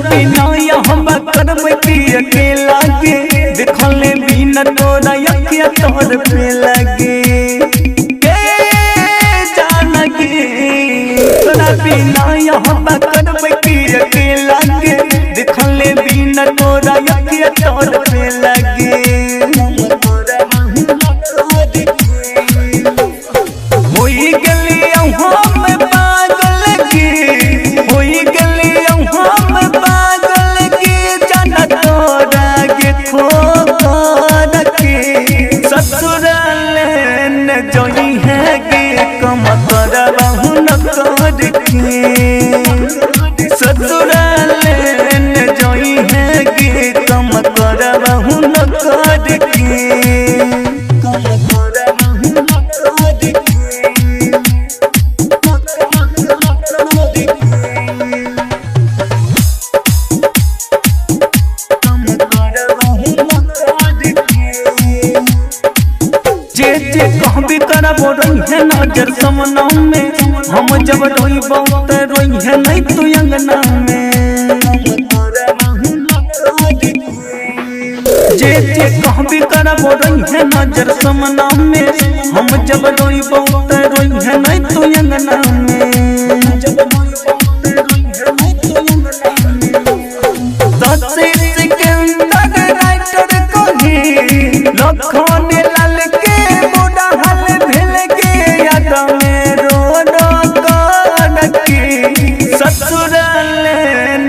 बिना हम करब की अकेला गे देखले बिना तोरा अखिया तोर पे लगे जान गे तोरा बिना हम करब की अकेला गे देखले बिना तोरा अखिया तोर पे लगे होई गली हम पागल गे होई गली हम पागल गे जान तोरा गे खो कर के ससुराल न जोई है गे कम करबहु न कर के ससुराल न जोई है गे कम करबहु न कर के जे कहबी करबो रोई है नजर समना में हम जब रोईबो त रोई है नहीं तू अंगना में जे कहबी करबो रोई है नजर समना में हम जब रोईबो त रोई है नहीं तू अंगना में लखन लाल के बुढ़ा हाल भेल के याद में रो कर के ससुराल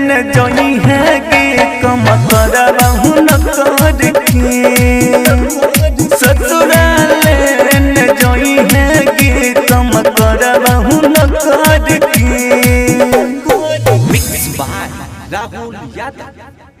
न जोई है गे कम करबहु न कर के ससुराल न जोई है गे कम करबहु न कर के मिक्स बाय राहुल यादव।